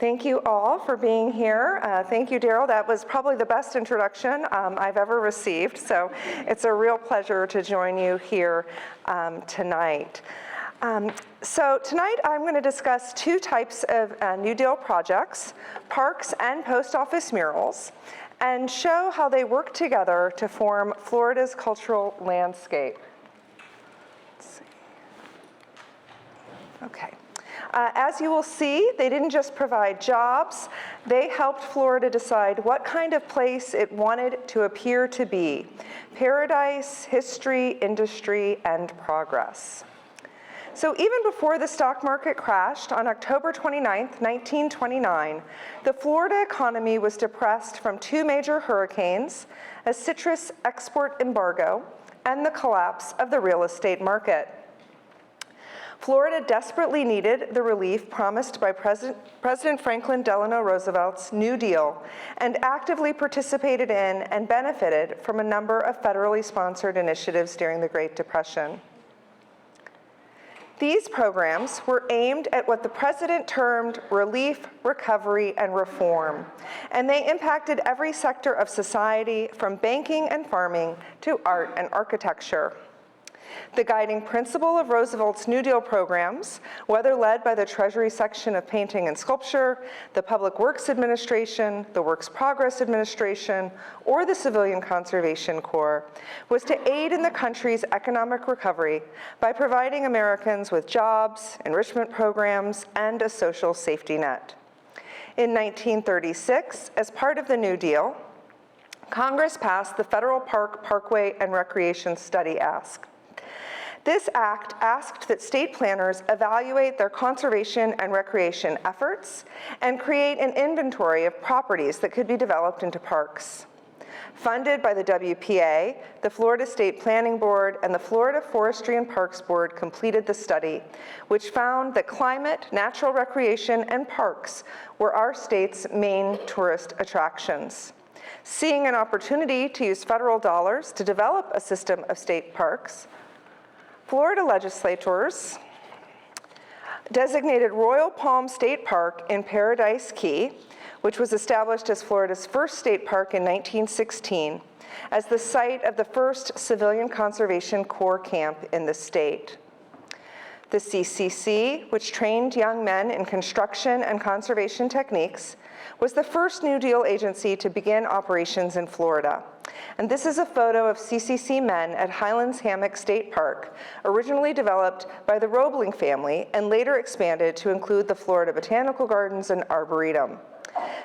Thank you all for being here. Thank you, Daryl. That was probably the best introduction I've ever received, so it's a real pleasure to join you here tonight. So tonight I'm going to discuss two types of New Deal projects, parks and post office murals, and show how they work together to form Florida's cultural landscape. Let's see. Okay. As you will see, they didn't just provide jobs, they helped Florida decide what kind of place it wanted to appear to be: paradise, history, industry, and progress. So even before the stock market crashed on October 29th, 1929, the Florida economy was depressed from two major hurricanes, a citrus export embargo, and the collapse of the real estate market. Florida desperately needed the relief promised by President Franklin Delano Roosevelt's New Deal and actively participated in and benefited from a number of federally sponsored initiatives during the Great Depression. These programs were aimed at what the president termed relief, recovery, and reform, and they impacted every sector of society from banking and farming to art and architecture. The guiding principle of Roosevelt's New Deal programs, whether led by the Treasury section of Painting and Sculpture, the Public Works Administration, the Works Progress Administration, or the Civilian Conservation Corps, was to aid in the country's economic recovery by providing Americans with jobs, enrichment programs, and a social safety net. In 1936, as part of the New Deal, Congress passed the Federal Park, Parkway, and Recreation Study Act. This act asked that state planners evaluate their conservation and recreation efforts and create an inventory of properties that could be developed into parks. Funded by the WPA, the Florida State Planning Board, and the Florida Forestry and Parks Board completed the study, which found that climate, natural recreation, and parks were our state's main tourist attractions. Seeing an opportunity to use federal dollars to develop a system of state parks, Florida legislators designated Royal Palm State Park in Paradise Key, which was established as Florida's first state park in 1916, as the site of the first Civilian Conservation Corps camp in the state. The CCC, which trained young men in construction and conservation techniques, was the first New Deal agency to begin operations in Florida. And this is a photo of CCC men at Highlands Hammock State Park, originally developed by the Roebling family and later expanded to include the Florida Botanical Gardens and Arboretum.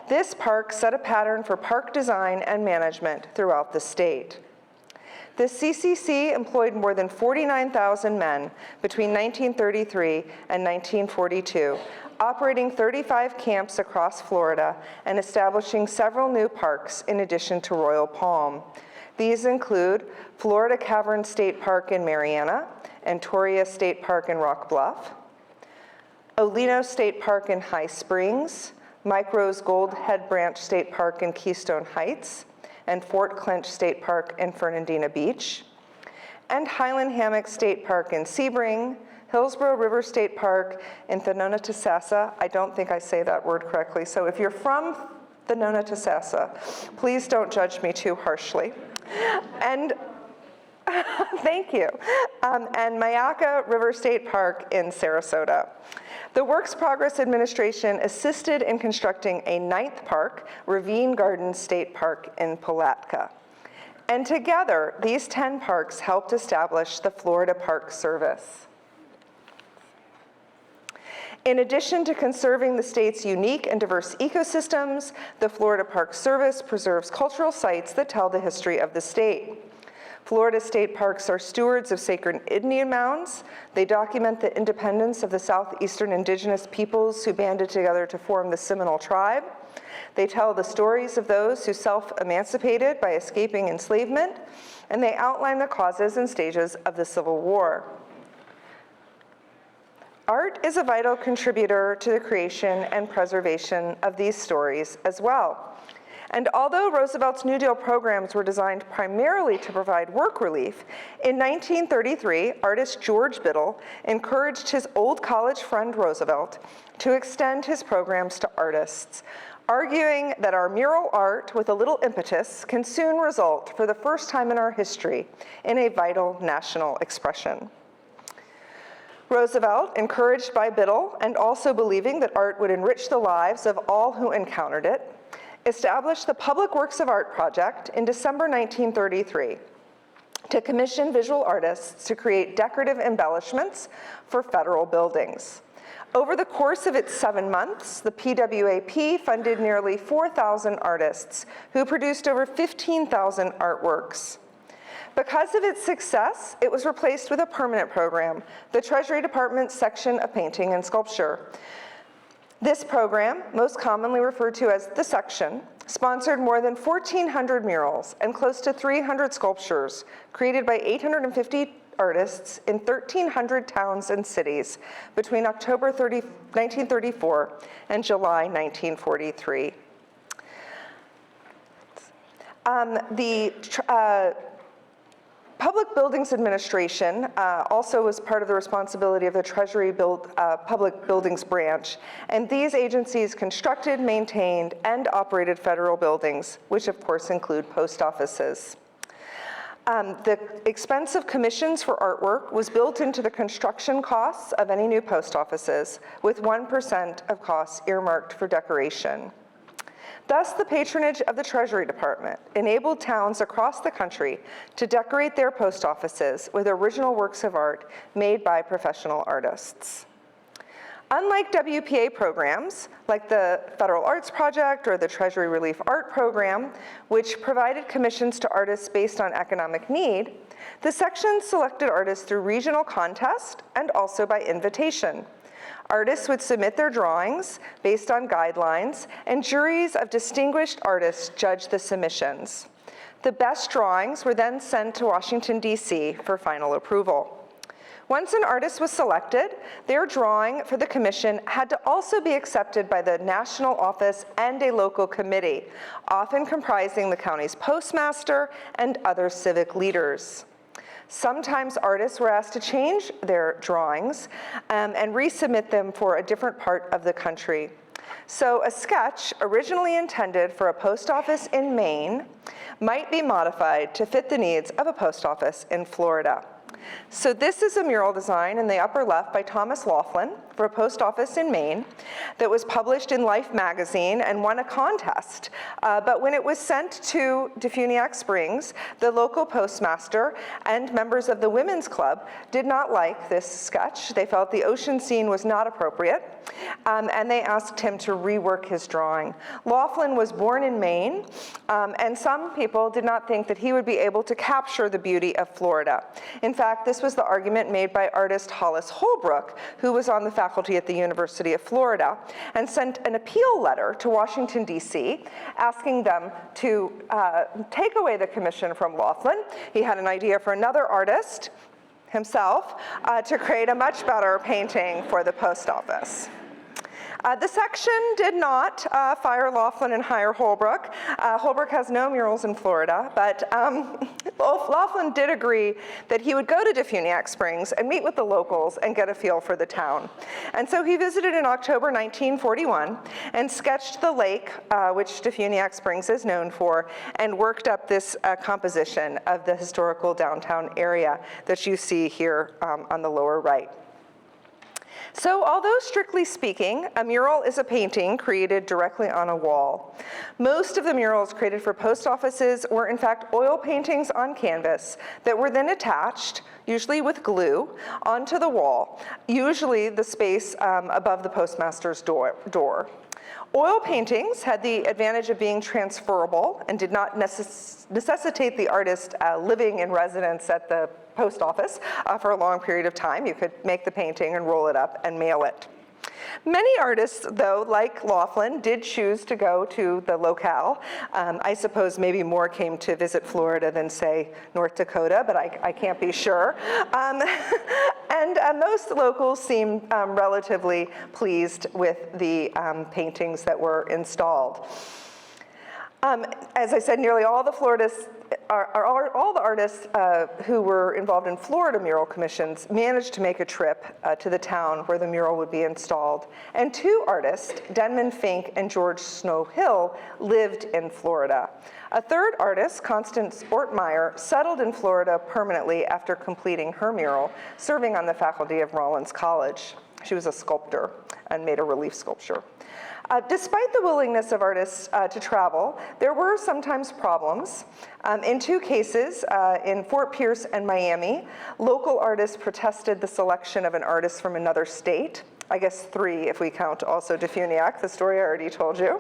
This park set a pattern for park design and management throughout the state. The CCC employed more than 49,000 men between 1933 and 1942, operating 35 camps across Florida and establishing several new parks in addition to Royal Palm. These include Florida Cavern State Park in Marianna, Antoria State Park in Rock Bluff, Olino State Park in High Springs, Micro's Gold Head Branch State Park in Keystone Heights, and Fort Clinch State Park in Fernandina Beach, and Highland Hammock State Park in Sebring, Hillsborough River State Park in Thonotosassa. I don't think I say that word correctly, so if you're from Thonotosassa, please don't judge me too harshly. And thank you. And Mayaca River State Park in Sarasota. The Works Progress Administration assisted in constructing a 9th park, Ravine Gardens State Park in Palatka. And together, these 10 parks helped establish the Florida Park Service. In addition to conserving the state's unique and diverse ecosystems, the Florida Park Service preserves cultural sites that tell the history of the state. Florida state parks are stewards of sacred Indian mounds. They document the independence of the southeastern indigenous peoples who banded together to form the Seminole tribe. They tell the stories of those who self-emancipated by escaping enslavement, and they outline the causes and stages of the Civil War. Art is a vital contributor to the creation and preservation of these stories as well. And although Roosevelt's New Deal programs were designed primarily to provide work relief, in 1933, artist George Biddle encouraged his old college friend Roosevelt to extend his programs to artists, arguing that our mural art with a little impetus can soon result, for the first time in our history, in a vital national expression. Roosevelt, encouraged by Biddle and also believing that art would enrich the lives of all who encountered it, established the Public Works of Art Project in December 1933 to commission visual artists to create decorative embellishments for federal buildings. Over the course of its 7 months, the PWAP funded nearly 4,000 artists who produced over 15,000 artworks. Because of its success, it was replaced with a permanent program, the Treasury Department's section of painting and sculpture. This program, most commonly referred to as the section, sponsored more than 1,400 murals and close to 300 sculptures created by 850 artists in 1,300 towns and cities between October 1934 and July 1943. Public Buildings Administration also was part of the responsibility of the Treasury Public Buildings Branch, and these agencies constructed, maintained, and operated federal buildings, which of course include post offices. The expense of commissions for artwork was built into the construction costs of any new post offices, with 1% of costs earmarked for decoration. Thus, the patronage of the Treasury Department enabled towns across the country to decorate their post offices with original works of art made by professional artists. Unlike WPA programs, like the Federal Arts Project or the Treasury Relief Art Program, which provided commissions to artists based on economic need, the section selected artists through regional contest and also by invitation. Artists would submit their drawings based on guidelines, and juries of distinguished artists judged the submissions. The best drawings were then sent to Washington, D.C. for final approval. Once an artist was selected, their drawing for the commission had to also be accepted by the national office and a local committee, often comprising the county's postmaster and other civic leaders. Sometimes artists were asked to change their drawings and resubmit them for a different part of the country. So a sketch originally intended for a post office in Maine might be modified to fit the needs of a post office in Florida. So this is a mural design in the upper left by Thomas Laughlin for a post office in Maine that was published in Life magazine and won a contest. But when it was sent to Defuniak Springs, the local postmaster and members of the Women's Club did not like this sketch. They felt the ocean scene was not appropriate, and they asked him to rework his drawing. Laughlin was born in Maine, and some people did not think that he would be able to capture the beauty of Florida. In fact, this was the argument made by artist Hollis Holbrook, who was on the faculty at the University of Florida, and sent an appeal letter to Washington, D.C., asking them to take away the commission from Laughlin. He had an idea for another artist, himself, to create a much better painting for the post office. The section did not fire Laughlin and hire Holbrook. Holbrook has no murals in Florida, but Laughlin did agree that he would go to Defuniak Springs and meet with the locals and get a feel for the town. And so he visited in October 1941 and sketched the lake, which Defuniak Springs is known for, and worked up this composition of the historical downtown area that you see here on the lower right. So although strictly speaking, a mural is a painting created directly on a wall, most of the murals created for post offices were in fact oil paintings on canvas that were then attached, usually with glue, onto the wall, usually the space above the postmaster's door. Oil paintings had the advantage of being transferable and did not necessitate the artist living in residence at the post office for a long period of time. You could make the painting and roll it up and mail it. Many artists, though, like Laughlin, did choose to go to the locale. I suppose maybe more came to visit Florida than, say, North Dakota, but I can't be sure. And most locals seemed relatively pleased with the paintings that were installed. As I said, nearly all the all the artists who were involved in Florida mural commissions managed to make a trip to the town where the mural would be installed. And two artists, Denman Fink and George Snow Hill, lived in Florida. A third artist, Constance Ortmeyer, settled in Florida permanently after completing her mural, serving on the faculty of Rollins College. She was a sculptor and made a relief sculpture. Despite the willingness of artists to travel, there were sometimes problems. In two cases, in Fort Pierce and Miami, local artists protested the selection of an artist from another state. I guess three if we count also Defuniak, the story I already told you.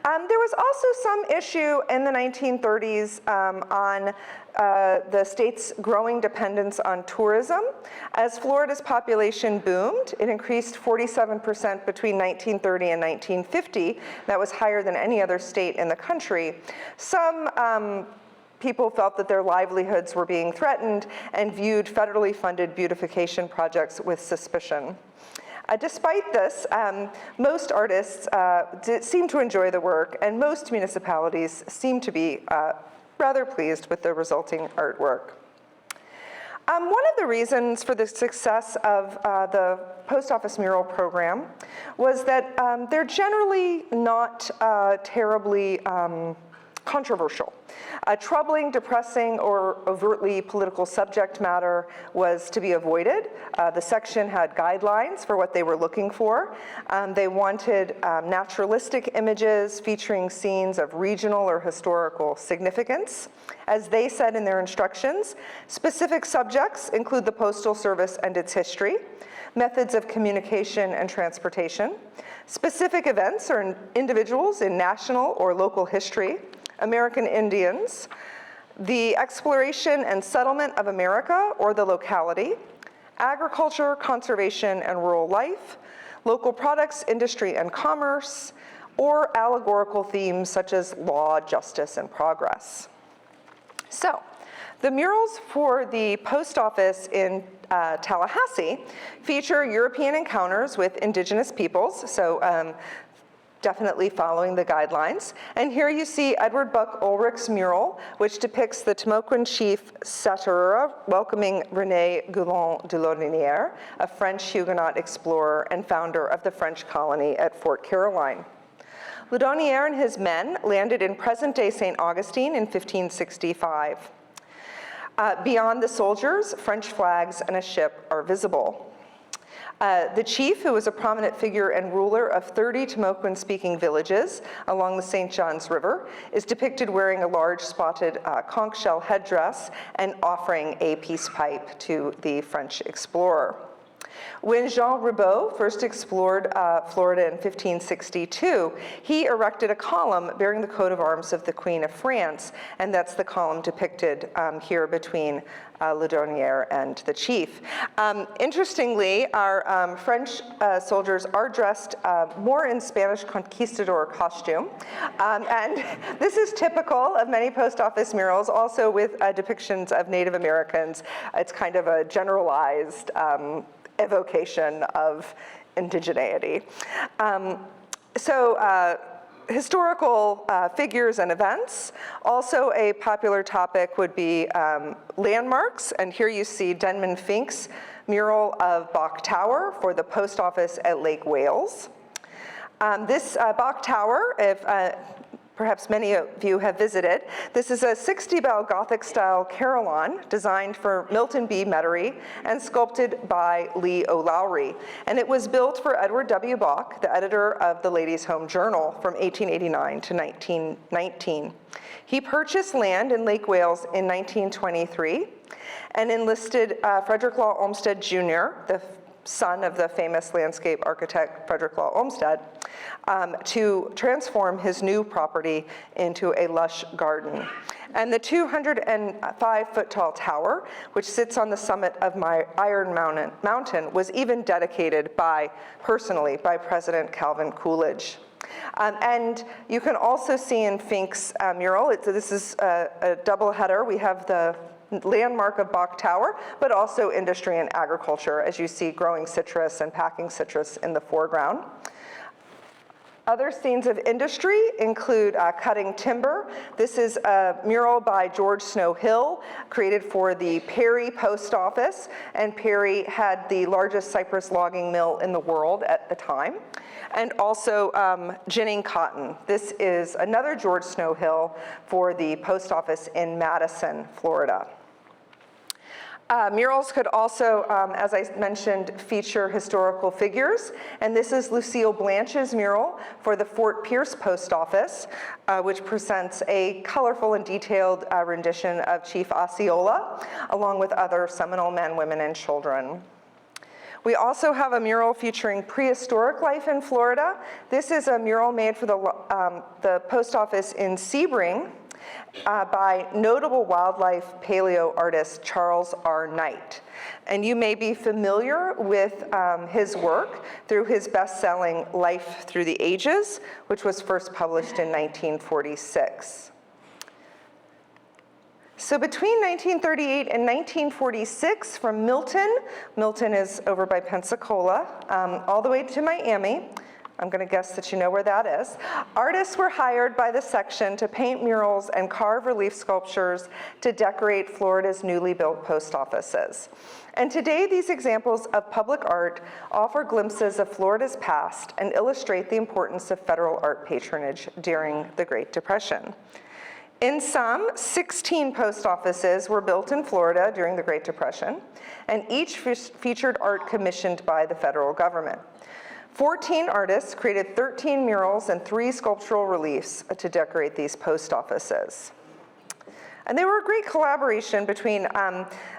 There was also some issue in the 1930s on the state's growing dependence on tourism. As Florida's population boomed, it increased 47% between 1930 and 1950. That was higher than any other state in the country. Some people felt that their livelihoods were being threatened and viewed federally funded beautification projects with suspicion. Despite this, most artists seemed to enjoy the work, and most municipalities seemed to be rather pleased with the resulting artwork. One of the reasons for the success of the post office mural program was that they're generally not terribly controversial. Troubling, depressing, or overtly political subject matter was to be avoided. The section had guidelines for what they were looking for. They wanted naturalistic images featuring scenes of regional or historical significance. As they said in their instructions, specific subjects include the Postal Service and its history, methods of communication and transportation, specific events or individuals in national or local history, American Indians, the exploration and settlement of America or the locality, agriculture, conservation, and rural life, local products, industry, and commerce, or allegorical themes such as law, justice, and progress. So, the murals for the post office in Tallahassee feature European encounters with indigenous peoples, so definitely following the guidelines. And here you see Edward Buck Ulrich's mural, which depicts the Timucuan chief Saturura welcoming René Goulon de Laudonnière, a French Huguenot explorer and founder of the French colony at Fort Caroline. Laudonnière and his men landed in present-day St. Augustine in 1565. Beyond the soldiers, French flags and a ship are visible. The chief, who was a prominent figure and ruler of 30 Timucuan-speaking villages along the St. Johns River, is depicted wearing a large spotted conch shell headdress and offering a peace pipe to the French explorer. When Jean Ribault first explored Florida in 1562, he erected a column bearing the coat of arms of the Queen of France, and that's the column depicted here between Laudonnière and the chief. Interestingly, our French soldiers are dressed more in Spanish conquistador costume, and this is typical of many post office murals, also with depictions of Native Americans. It's kind of a generalized evocation of indigeneity. Historical figures and events. Also a popular topic would be landmarks, and here you see Denman Fink's mural of Bok Tower for the post office at Lake Wales. This Bok Tower, if perhaps many of you have visited, this is a 60-bell Gothic-style carillon designed for Milton B. Mettery and sculpted by Lee O'Lowry. And it was built for Edward W. Bok, the editor of the Ladies' Home Journal from 1889 to 1919. He purchased land in Lake Wales in 1923 and enlisted Frederick Law Olmsted Jr., the son of the famous landscape architect Frederick Law Olmsted, to transform his new property into a lush garden. And the 205-foot-tall tower, which sits on the summit of Iron Mountain, was even dedicated personally by President Calvin Coolidge. And you can also see in Fink's mural, this is a double header. We have the landmark of Bok Tower, but also industry and agriculture, as you see growing citrus and packing citrus in the foreground. Other scenes of industry include cutting timber. This is a mural by George Snow Hill, created for the Perry Post Office, and Perry had the largest cypress logging mill in the world at the time. And also ginning cotton. This is another George Snow Hill for the post office in Madison, Florida. Murals could also, as I mentioned, feature historical figures, and this is Lucille Blanche's mural for the Fort Pierce Post Office, which presents a colorful and detailed rendition of Chief Osceola, along with other Seminole men, women, and children. We also have a mural featuring prehistoric life in Florida. This is a mural made for the post office in Sebring, by notable wildlife paleo artist Charles R. Knight. And you may be familiar with his work through his best-selling Life Through the Ages, which was first published in 1946. So between 1938 and 1946, from Milton is over by Pensacola, all the way to Miami, I'm going to guess that you know where that is. Artists were hired by the section to paint murals and carve relief sculptures to decorate Florida's newly built post offices. And today, these examples of public art offer glimpses of Florida's past and illustrate the importance of federal art patronage during the Great Depression. In sum, 16 post offices were built in Florida during the Great Depression, and each featured art commissioned by the federal government. 14 artists created 13 murals and 3 sculptural reliefs to decorate these post offices. And they were a great collaboration between,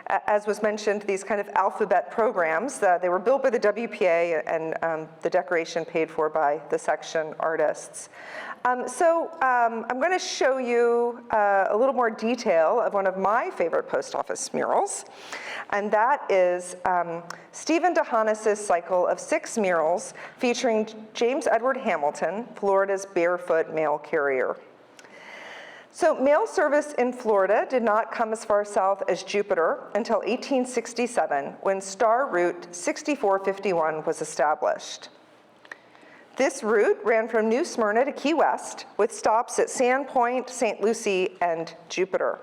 as was mentioned, these kind of alphabet programs. They were built by the WPA and the decoration paid for by the section artists. I'm going to show you a little more detail of one of my favorite post office murals, and that is Stephen DeHanis's cycle of 6 murals featuring James Edward Hamilton, Florida's barefoot mail carrier. So mail service in Florida did not come as far south as Jupiter until 1867, when Star Route 6451 was established. This route ran from New Smyrna to Key West, with stops at Sand Point, St. Lucie, and Jupiter.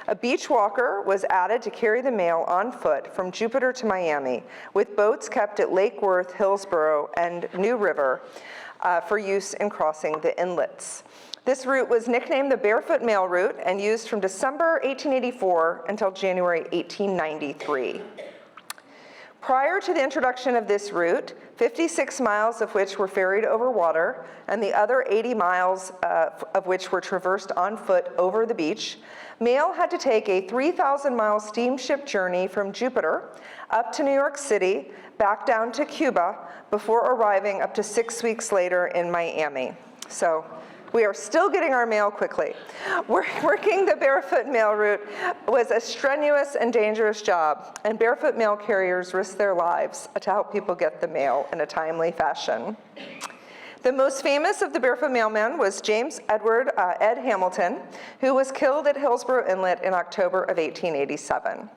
A beach walker was added to carry the mail on foot from Jupiter to Miami, with boats kept at Lake Worth, Hillsborough, and New River for use in crossing the inlets. This route was nicknamed the Barefoot Mail Route and used from December 1884 until January 1893. Prior to the introduction of this route, 56 miles of which were ferried over water, and the other 80 miles of which were traversed on foot over the beach, mail had to take a 3,000-mile steamship journey from Jupiter up to New York City, back down to Cuba, before arriving up to 6 weeks later in Miami. So we are still getting our mail quickly. Working the barefoot mail route was a strenuous and dangerous job, and barefoot mail carriers risked their lives to help people get the mail in a timely fashion. The most famous of the barefoot mailmen was James Edward Ed Hamilton, who was killed at Hillsborough Inlet in October of 1887.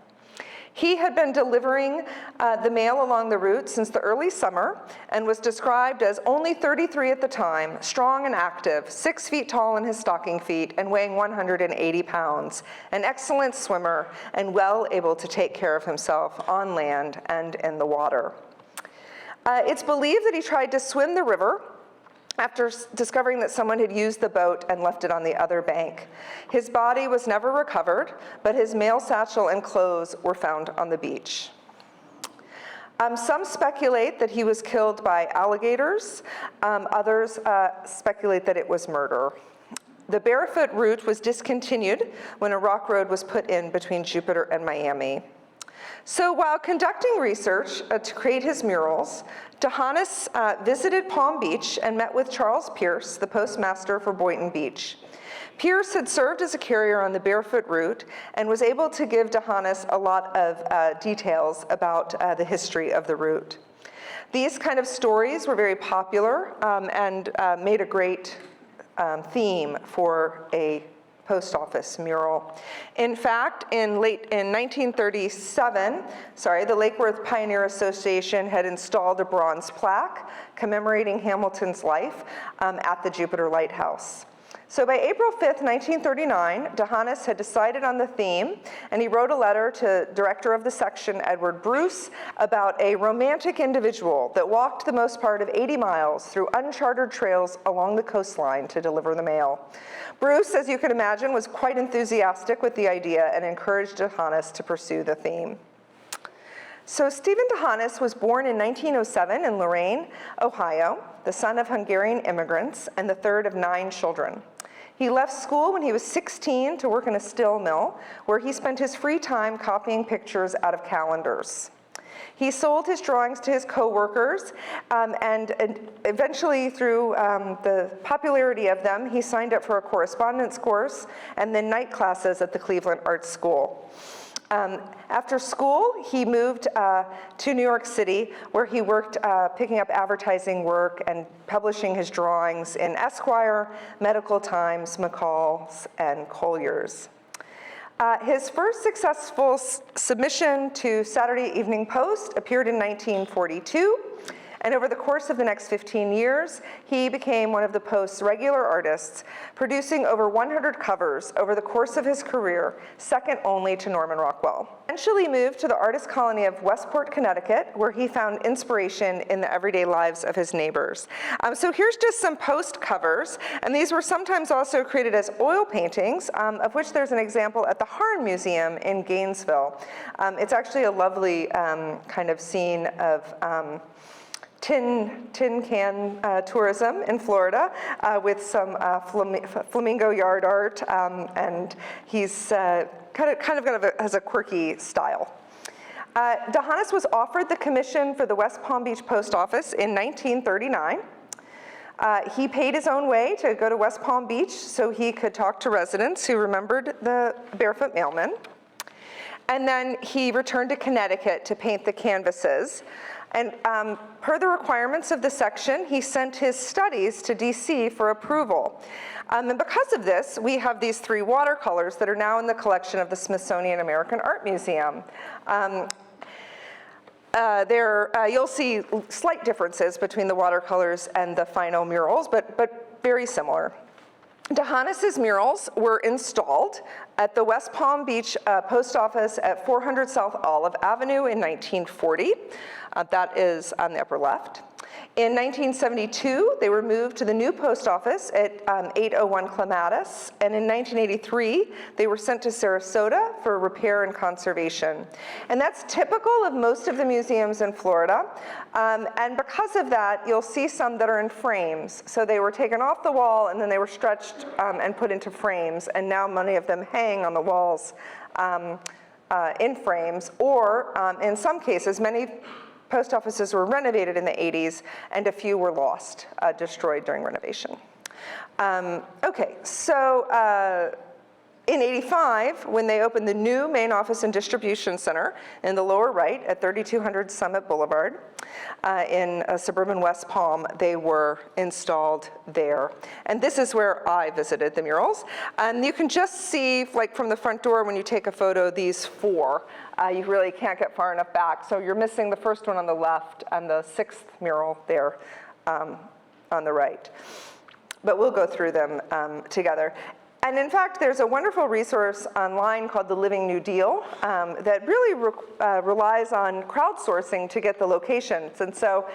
He had been delivering the mail along the route since the early summer and was described as only 33 at the time, strong and active, 6 feet tall in his stocking feet and weighing 180 pounds, an excellent swimmer and well able to take care of himself on land and in the water. It's believed that he tried to swim the river after discovering that someone had used the boat and left it on the other bank. His body was never recovered, but his mail satchel and clothes were found on the beach. Some speculate that he was killed by alligators. Others speculate that it was murder. The barefoot route was discontinued when a rock road was put in between Jupiter and Miami. So while conducting research to create his murals, DeHanis visited Palm Beach and met with Charles Pierce, the postmaster for Boynton Beach. Pierce had served as a carrier on the barefoot route and was able to give DeHanis a lot of details about the history of the route. These kind of stories were very popular and made a great theme for a post office mural. In fact, in 1937, the Lake Worth Pioneer Association had installed a bronze plaque commemorating Hamilton's life at the Jupiter Lighthouse. So by April 5th, 1939, DeHanas had decided on the theme, and he wrote a letter to director of the section, Edward Bruce, about a romantic individual that walked the most part of 80 miles through uncharted trails along the coastline to deliver the mail. Bruce, as you can imagine, was quite enthusiastic with the idea and encouraged DeHanas to pursue the theme. So Stephen DeHanas was born in 1907 in Lorain, Ohio, the son of Hungarian immigrants and the third of 9 children. He left school when he was 16 to work in a still mill, where he spent his free time copying pictures out of calendars. He sold his drawings to his coworkers, and eventually, through the popularity of them, he signed up for a correspondence course and then night classes at the Cleveland Art School. After school, he moved to New York City, where he worked picking up advertising work and publishing his drawings in Esquire, Medical Times, McCall's, and Collier's. His first successful submission to Saturday Evening Post appeared in 1942. And over the course of the next 15 years, he became one of the Post's regular artists, producing over 100 covers over the course of his career, second only to Norman Rockwell. Eventually moved to the artist colony of Westport, Connecticut, where he found inspiration in the everyday lives of his neighbors. So here's just some Post covers, and these were sometimes also created as oil paintings, of which there's an example at the Harn Museum in Gainesville. It's actually a lovely kind of scene of tin can tourism in Florida with some flamingo yard art, and he's has a quirky style. DeHanas was offered the commission for the West Palm Beach Post Office in 1939. He paid his own way to go to West Palm Beach so he could talk to residents who remembered the barefoot mailman. And then he returned to Connecticut to paint the canvases. And per the requirements of the section, he sent his studies to DC for approval. And because of this, we have these 3 watercolors that are now in the collection of the Smithsonian American Art Museum. You'll see slight differences between the watercolors and the final murals, but very similar. DeHanas' murals were installed at the West Palm Beach Post Office at 400 South Olive Avenue in 1940. That is on the upper left. In 1972, they were moved to the new post office at 801 Clematis, and in 1983, they were sent to Sarasota for repair and conservation. And that's typical of most of the museums in Florida, and because of that, you'll see some that are in frames. So they were taken off the wall, and then they were stretched and put into frames, and now many of them hang on the walls in frames, or in some cases, many post offices were renovated in the 80s, and a few were lost, destroyed during renovation. Okay, so in 85, when they opened the new main office and distribution center in the lower right at 3200 Summit Boulevard in suburban West Palm, they were installed there. And this is where I visited the murals. And you can just see, like from the front door when you take a photo, these 4. You really can't get far enough back. So you're missing the first one on the left and the 6th mural there on the right. But we'll go through them together. And in fact, there's a wonderful resource online called The Living New Deal that really relies on crowdsourcing to get the locations. And so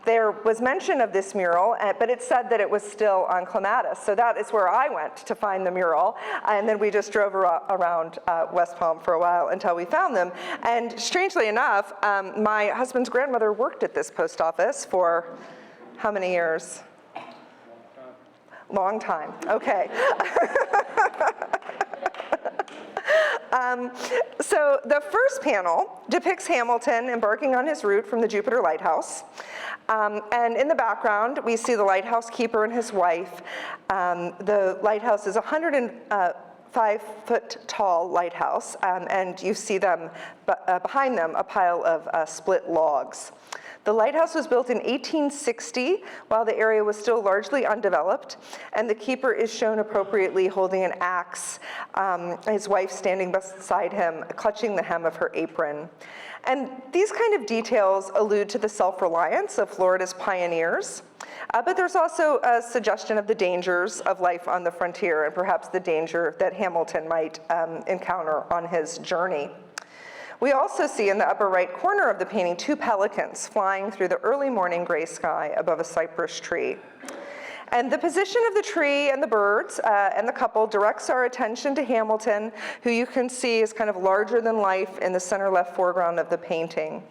there was mention of this mural, but it said that it was still on Clematis. So that is where I went to find the mural. And then we just drove around West Palm for a while until we found them. And strangely enough, my husband's grandmother worked at this post office for how many years? Long time, okay. So the first panel depicts Hamilton embarking on his route from the Jupiter Lighthouse. And in the background, we see the lighthouse keeper and his wife. The lighthouse is a 105-foot tall lighthouse, and you see them behind them, a pile of split logs. The lighthouse was built in 1860 while the area was still largely undeveloped, and the keeper is shown appropriately holding an axe, his wife standing beside him, clutching the hem of her apron. And these kind of details allude to the self-reliance of Florida's pioneers, but there's also a suggestion of the dangers of life on the frontier and perhaps the danger that Hamilton might encounter on his journey. We also see in the upper right corner of the painting 2 pelicans flying through the early morning gray sky above a cypress tree. And the position of the tree and the birds and the couple directs our attention to Hamilton, who you can see is kind of larger than life in the center left foreground of the painting.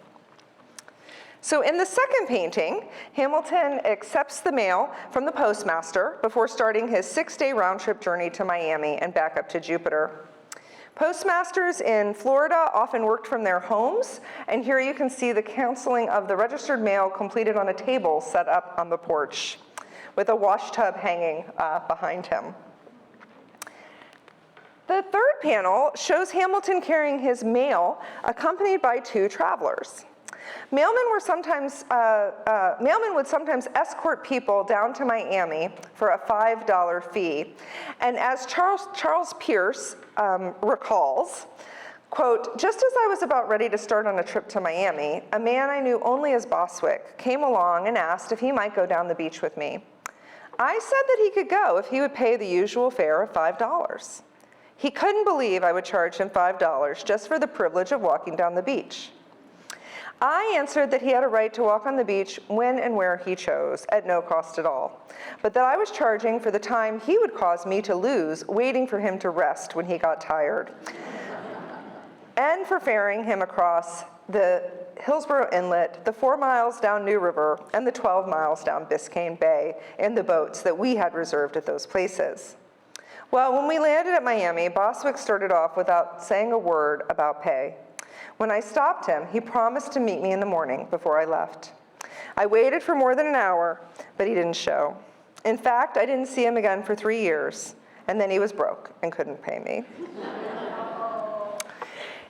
So in the second painting, Hamilton accepts the mail from the postmaster before starting his 6-day round-trip journey to Miami and back up to Jupiter. Postmasters in Florida often worked from their homes, and here you can see the canceling of the registered mail completed on a table set up on the porch, with a wash tub hanging behind him. The third panel shows Hamilton carrying his mail, accompanied by 2 travelers. Mailmen would sometimes escort people down to Miami for a $5 fee. And as Charles Pierce recalls, quote, "Just as I was about ready to start on a trip to Miami, a man I knew only as Boswick came along and asked if he might go down the beach with me. I said that he could go if he would pay the usual fare of $5. He couldn't believe I would charge him $5 just for the privilege of walking down the beach. I answered that he had a right to walk on the beach when and where he chose, at no cost at all, but that I was charging for the time he would cause me to lose waiting for him to rest when he got tired, and for ferrying him across the Hillsborough Inlet, the 4 miles down New River, and the 12 miles down Biscayne Bay in the boats that we had reserved at those places. Well, when we landed at Miami, Boswick started off without saying a word about pay. When I stopped him, he promised to meet me in the morning before I left. I waited for more than an hour, but he didn't show. In fact, I didn't see him again for 3 years, and then he was broke and couldn't pay me."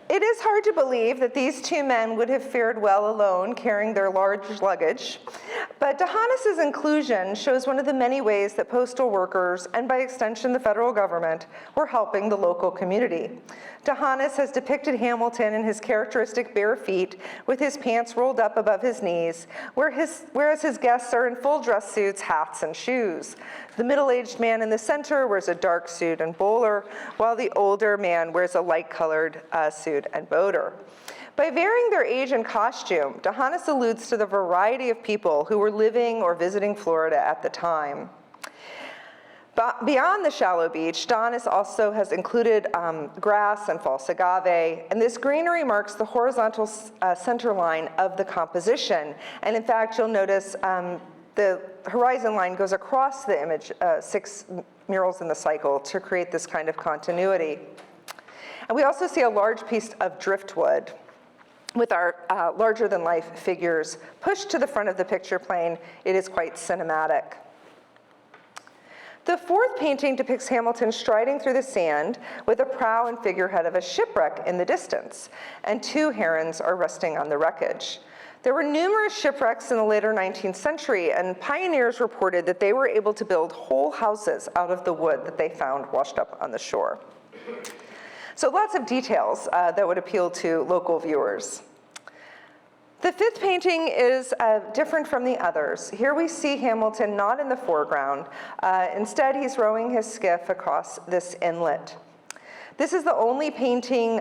It is hard to believe that these 2 men would have fared well alone carrying their large luggage, but D'Hanis's inclusion shows one of the many ways that postal workers, and by extension the federal government, were helping the local community. D'Hanis has depicted Hamilton in his characteristic bare feet with his pants rolled up above his knees, whereas his guests are in full dress suits, hats, and shoes. The middle-aged man in the center wears a dark suit and bowler, while the older man wears a light-colored suit and boater. By varying their age and costume, D'Hanis alludes to the variety of people who were living or visiting Florida at the time. But beyond the shallow beach, D'Hanis also has included grass and false agave, and this greenery marks the horizontal center line of the composition. And in fact, you'll notice the horizon line goes across the image, 6 murals in the cycle, to create this kind of continuity. And we also see a large piece of driftwood with our larger-than-life figures pushed to the front of the picture plane. It is quite cinematic. The fourth painting depicts Hamilton striding through the sand with a prow and figurehead of a shipwreck in the distance, and 2 herons are resting on the wreckage. There were numerous shipwrecks in the later 19th century, and pioneers reported that they were able to build whole houses out of the wood that they found washed up on the shore. So lots of details that would appeal to local viewers. The fifth painting is different from the others. Here we see Hamilton not in the foreground. Instead, he's rowing his skiff across this inlet. This is the only painting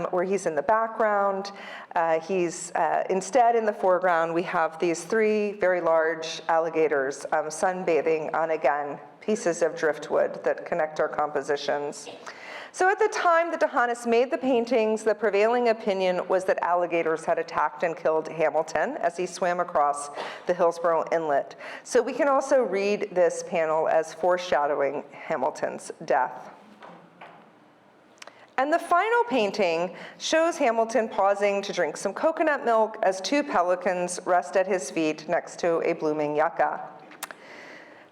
where he's in the background. Instead, in the foreground, we have these 3 very large alligators sunbathing on, again, pieces of driftwood that connect our compositions. So at the time that D'Hanis made the paintings, the prevailing opinion was that alligators had attacked and killed Hamilton as he swam across the Hillsborough Inlet. So we can also read this panel as foreshadowing Hamilton's death. And the final painting shows Hamilton pausing to drink some coconut milk as 2 pelicans rest at his feet next to a blooming yucca.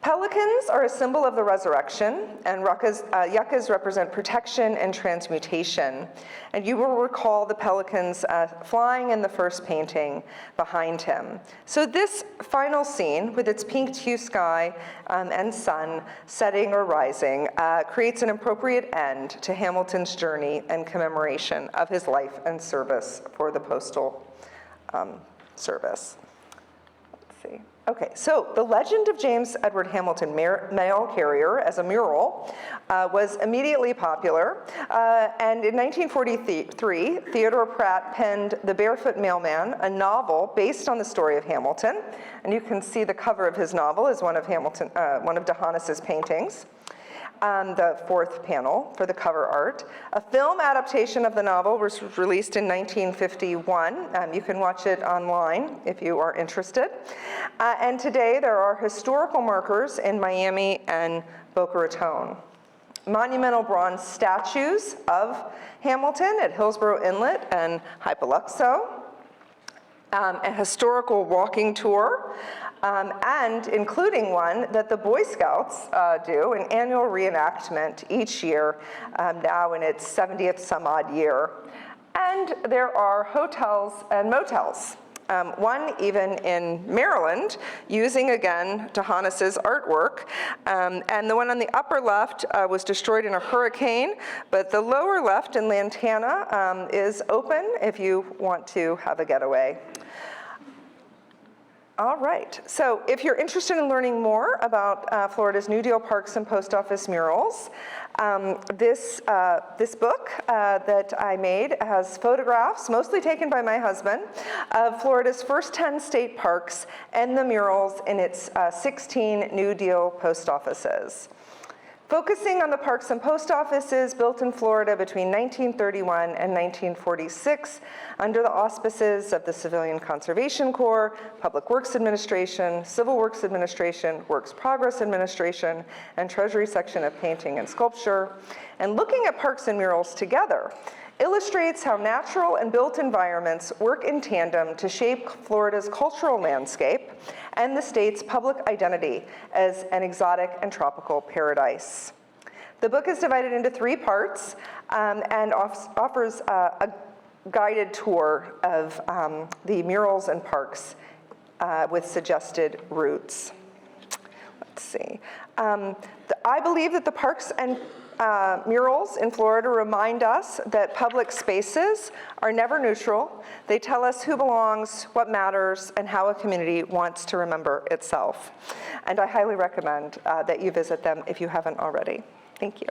Pelicans are a symbol of the resurrection, and yuccas represent protection and transmutation. And you will recall the pelicans flying in the first painting behind him. So this final scene, with its pink hue sky and sun setting or rising, creates an appropriate end to Hamilton's journey and commemoration of his life and service for the Postal Service. Let's see. Okay, so the legend of James Edward Hamilton, mail carrier as a mural, was immediately popular. And in 1943, Theodore Pratt penned The Barefoot Mailman, a novel based on the story of Hamilton. And you can see the cover of his novel is one of DeHanis's paintings. The fourth panel for the cover art. A film adaptation of the novel was released in 1951. You can watch it online if you are interested. And today there are historical markers in Miami and Boca Raton. Monumental bronze statues of Hamilton at Hillsborough Inlet and Hypoluxo. A historical walking tour, and including one that the Boy Scouts do, an annual reenactment each year, now in its 70th some odd year. And there are hotels and motels, one even in Maryland, using again DeHanis's artwork. And the one on the upper left was destroyed in a hurricane, but the lower left in Lantana is open if you want to have a getaway. All right, so if you're interested in learning more about Florida's New Deal parks and post office murals, this book that I made has photographs, mostly taken by my husband, of Florida's first 10 state parks and the murals in its 16 New Deal post offices. Focusing on the parks and post offices built in Florida between 1931 and 1946 under the auspices of the Civilian Conservation Corps, Public Works Administration, Civil Works Administration, Works Progress Administration, and Treasury Section of Painting and Sculpture. And looking at parks and murals together illustrates how natural and built environments work in tandem to shape Florida's cultural landscape and the state's public identity as an exotic and tropical paradise. The book is divided into 3 parts and offers a guided tour of the murals and parks with suggested routes. Let's see. I believe that the parks and murals in Florida remind us that public spaces are never neutral. They tell us who belongs, what matters, and how a community wants to remember itself. And I highly recommend that you visit them if you haven't already. Thank you.